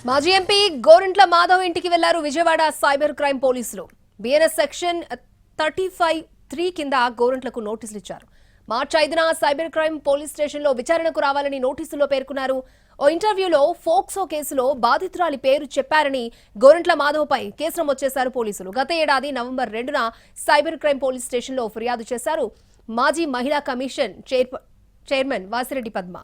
మాజీ ఎంపీ గోరంట్ల మాధవ్ ఇంటికి వెళ్లారు విజయవాడ సైబర్ క్రైమ్ పోలీసులు. బిఎన్ఎస్ సెక్షన్ 35(3) కింద గోరంట్లకు నోటీసులు ఇచ్చారు. మార్చి 5న సైబర్ క్రైమ్ పోలీస్ స్టేషన్లో విచారణకు రావాలని నోటీసుల్లో పేర్కొన్నారు. ఓ ఇంటర్వ్యూలో ఫోక్సో కేసులో బాధితురాలి పేరు చెప్పారని గోరంట్ల మాధవ్పై కేసు నమోదు చేశారు పోలీసులు. గత ఏడాది నవంబర్ 2న సైబర్ క్రైమ్ పోలీస్ స్టేషన్లో ఫిర్యాదు చేశారు మాజీ మహిళా కమిషన్ చైర్మన్ వాసిరెడ్డి పద్మ.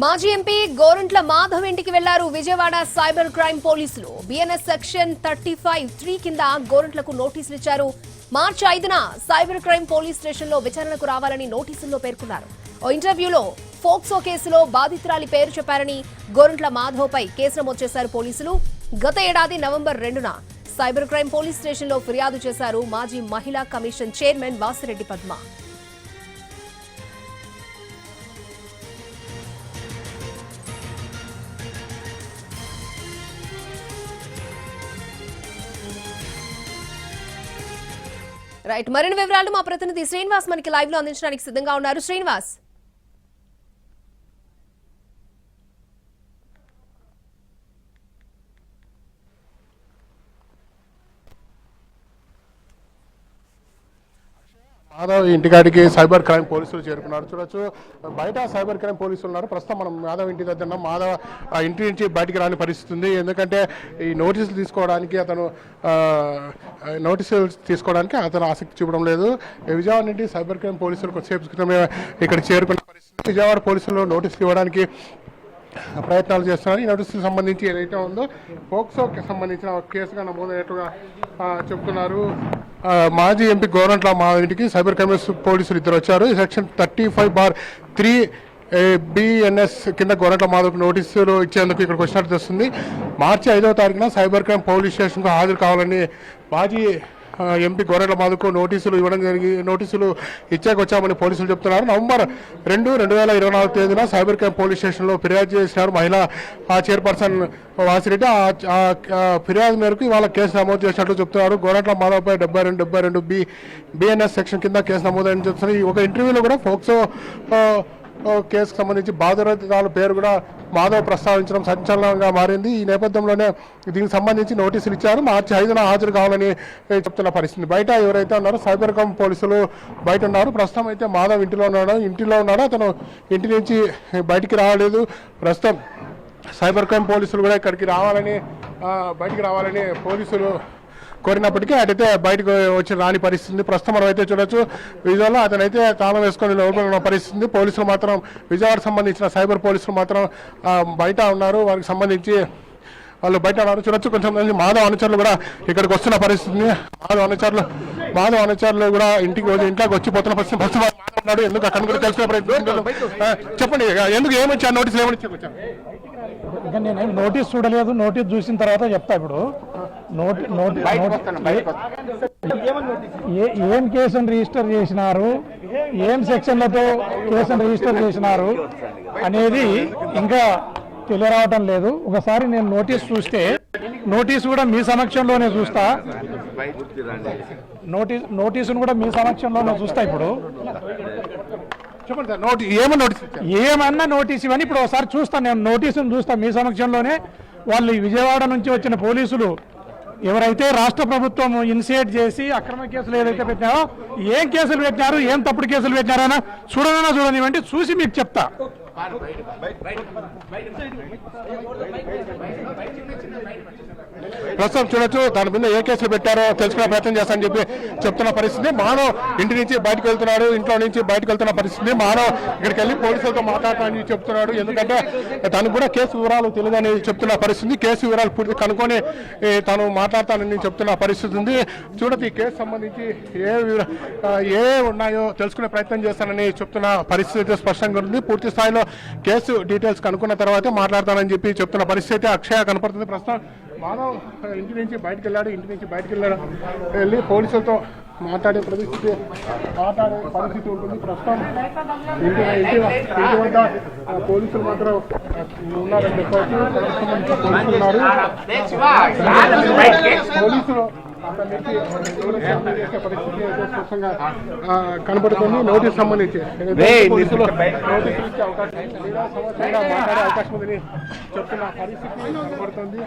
మాజీ ఎంపీ గోరంట్ల మాధవ్ ఇంటికి వెళ్లారు విజయవాడ సైబర్ క్రైమ్ పోలీసులు. బిఎన్ఎస్ సెక్షన్ 35(3) కింద గోరంట్లకు నోటీసులు ఇచ్చారు. మార్చి 5న సైబర్ క్రైమ్ పోలీస్ స్టేషన్లో విచారణకు రావాలని నోటీసుల్లో పేర్కొన్నారు. ఓ ఇంటర్వ్యూలో ఫోక్సో కేసులో బాధితురాలి పేరు చెప్పారని గోరంట్ల మాధవ్పై కేసు నమోదు చేశారు పోలీసులు. గత ఏడాది నవంబర్ 2న సైబర్ క్రైమ్ పోలీస్ స్టేషన్లో ఫిర్యాదు చేశారు మాజీ మహిళా commission chairman Vasireddy Padma. Right, మరిన్ని వివరాలు మా ప్రతినిధి శ్రీనివాస్ మనకి లైవ్ లో అందించడానికి సిద్ధంగా ఉన్నారు. శ్రీనివాస్, మాధవ్ ఇంటికాడికి సైబర్ క్రైమ్ పోలీసులు చేరుకున్నారు. చూడొచ్చు, బయట సైబర్ క్రైమ్ పోలీసులు ఉన్నారు. ప్రస్తుతం మనం మాధవ్ ఇంటి దగ్గర ఉన్నాం. మాధవ్ ఇంటి నుంచి బయటికి రాని పరిస్థితి ఉంది. ఎందుకంటే ఈ నోటీసులు తీసుకోవడానికి అతను ఆసక్తి చూపడం లేదు. విజయవాడ నుండి సైబర్ క్రైమ్ పోలీసులు కొద్దిసేపు క్రితమే ఇక్కడ చేరుకున్న పరిస్థితి. విజయవాడ పోలీసులు నోటీసులు ఇవ్వడానికి ప్రయత్నాలు చేస్తున్నారు. ఈ నోటీసులకు సంబంధించి ఏదైతే ఉందో పోక్సోకి సంబంధించిన కేసుగా నమోదైనట్టుగా చెప్తున్నారు. మాజీ ఎంపీ గోరంట్ల మాధవ్ ఇంటికి సైబర్ క్రైమ్ పోలీసులు ఇద్దరు వచ్చారు. ఈ సెక్షన్ 35(3) బిఎన్ఎస్ కింద గోరంట్ల మాధవ్కి నోటీసులు ఇచ్చేందుకు ఇక్కడికి వచ్చినట్టు తెలుస్తుంది. మార్చి 5వ తారీఖున సైబర్ క్రైమ్ పోలీస్ స్టేషన్కు హాజరు కావాలని మాజీ ఎంపీ గోరంట్ల మాధవ్కు నోటీసులు ఇచ్చాకొచ్చామని పోలీసులు చెప్తున్నారు. నవంబర్ 2, 2024 తేదీన సైబర్ క్రైమ్ పోలీస్ స్టేషన్లో ఫిర్యాదు చేసినారు మహిళా చైర్పర్సన్ వాసిరెడ్డి. ఫిర్యాదు మేరకు ఇవాళ కేసు నమోదు చేసినట్లు చెప్తున్నారు. గోరంట్ల మాధవ్పై 72 బిఎన్ఎస్ సెక్షన్ కింద కేసు నమోదని చెప్తున్నారు. ఒక ఇంటర్వ్యూలో కూడా ఫోక్సో కేసుకు సంబంధించి బాధితురాల పేరు కూడా మాధవ్ ప్రస్తావించడం సంచలనంగా మారింది. ఈ నేపథ్యంలోనే దీనికి సంబంధించి నోటీసులు ఇచ్చారు. మార్చి 5న హాజరు కావాలని చెప్తున్న పరిస్థితి. బయట ఎవరైతే ఉన్నారో సైబర్ క్రైమ్ పోలీసులు బయట ఉన్నారు. ప్రస్తుతం అయితే మాధవ్ ఇంటిలో ఉన్నాడు. అతను ఇంటి నుంచి బయటికి రావలేదు. ప్రస్తుతం సైబర్ క్రైమ్ పోలీసులు కూడా బయటికి రావాలని పోలీసులు కోరినప్పటికీ అటైతే బయటకు వచ్చి రాని పరిస్థితి. ప్రస్తుతం మనం అయితే చూడొచ్చు, విజయవాడలో అతనైతే తాళం వేసుకొని లోపల పరిస్థితి. పోలీసులు మాత్రం విజయవాడకు సంబంధించిన సైబర్ పోలీసులు మాత్రం బయట ఉన్నారు. వారికి సంబంధించి వాళ్ళు బయట ఉన్నారు. చూడొచ్చు, కొంచెం మాధవ్ అనుచరులు కూడా ఇక్కడికి వస్తున్న పరిస్థితి. మాధవ్ అనుచరులు కూడా ఇంట్లోకి వచ్చిపోతున్న పరిస్థితి. ఫస్ట్ మాధవ్ ఉన్నాడు. ఎందుకు అక్కడ కూడా తెలుసుకునే ప్రయత్నం చెప్పండి. ఎందుకు ఏమొచ్చారు నోటీసులు ఏమొచ్చారు? ఇంకా నేను నోటీస్ చూడలేదు. నోటీస్ చూసిన తర్వాత చెప్తా. ఇప్పుడు ఏం కేసును రిజిస్టర్ చేసినారు, ఏం సెక్షన్లతో కేసును రిజిస్టర్ చేసినారు అనేది ఇంకా తెలియరావటం లేదు. ఒకసారి నేను నోటీస్ చూస్తే, నోటీసు కూడా మీ సమక్షంలోనే చూస్తా. నోటీసును కూడా మీ సమక్షంలోనే చూస్తా. ఇప్పుడు ఏమన్నా నోటీస్ ఇవన్నీ ఇప్పుడు ఒకసారి చూస్తాను. నేను నోటీసును చూస్తా మీ సమక్షంలోనే. వాళ్ళు విజయవాడ నుంచి వచ్చిన పోలీసులు ఎవరైతే రాష్ట్ర ప్రభుత్వం ఇనిషియేట్ చేసి అక్రమ కేసులు ఏదైతే పెట్టినారో, ఏం కేసులు పెట్టినారు, ఏం తప్పుడు కేసులు పెట్టినారన్నా చూడనివ్వండి, చూసి మీకు చెప్తా. ప్రస్తుతం చూడొచ్చు, దాని మీద ఏ కేసులు పెట్టారో తెలుసుకునే ప్రయత్నం చేస్తానని చెప్తున్న పరిస్థితి. మానవ్ ఇంటి నుంచి బయటకు వెళ్తున్నాడు, ఇంట్లో నుంచి బయటకు వెళ్తున్న పరిస్థితి. మానవ్ ఇక్కడికి వెళ్ళి పోలీసులతో మాట్లాడతానని చెప్తున్నాడు. ఎందుకంటే తనకు కూడా కేసు వివరాలు తెలియదని చెప్తున్న పరిస్థితి. కేసు వివరాలు పూర్తి కనుక్కొని తను మాట్లాడతానని చెప్తున్న పరిస్థితి ఉంది. చూడొచ్చు, ఈ కేసు సంబంధించి ఏ ఉన్నాయో తెలుసుకునే ప్రయత్నం చేస్తానని చెప్తున్న పరిస్థితి స్పష్టంగా ఉంది. పూర్తి స్థాయిలో కేసు డీటెయిల్స్ కనుక్కున్న తర్వాతే మాట్లాడతానని చెప్తున్న పరిస్థితి అక్షయ కనపడుతుంది. ప్రస్తుతం మాధవ్ ఇంటి నుంచి బయటకు వెళ్ళాడు వెళ్ళి పోలీసులతో మాట్లాడే పరిస్థితి ఉంటుంది. ప్రస్తుతం ఇంటి వద్ద పోలీసులు మాత్రం ఉన్నారని చెప్పవచ్చు. పోలీసులు ఉన్నారు. పోలీసులు అతనికి చేసే పరిస్థితి అయితే స్పష్టంగా కనబడుతుంది. నోటీస్ సంబంధించి పోలీసులు నోటీసులు ఇచ్చే అవకాశం క్రీడా సంవత్సరంగా మాట్లాడే అవకాశం ఉందని చెప్తున్న పరిస్థితి కనబడుతుంది.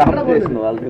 కాంపిటీషన్ వాళ్ళు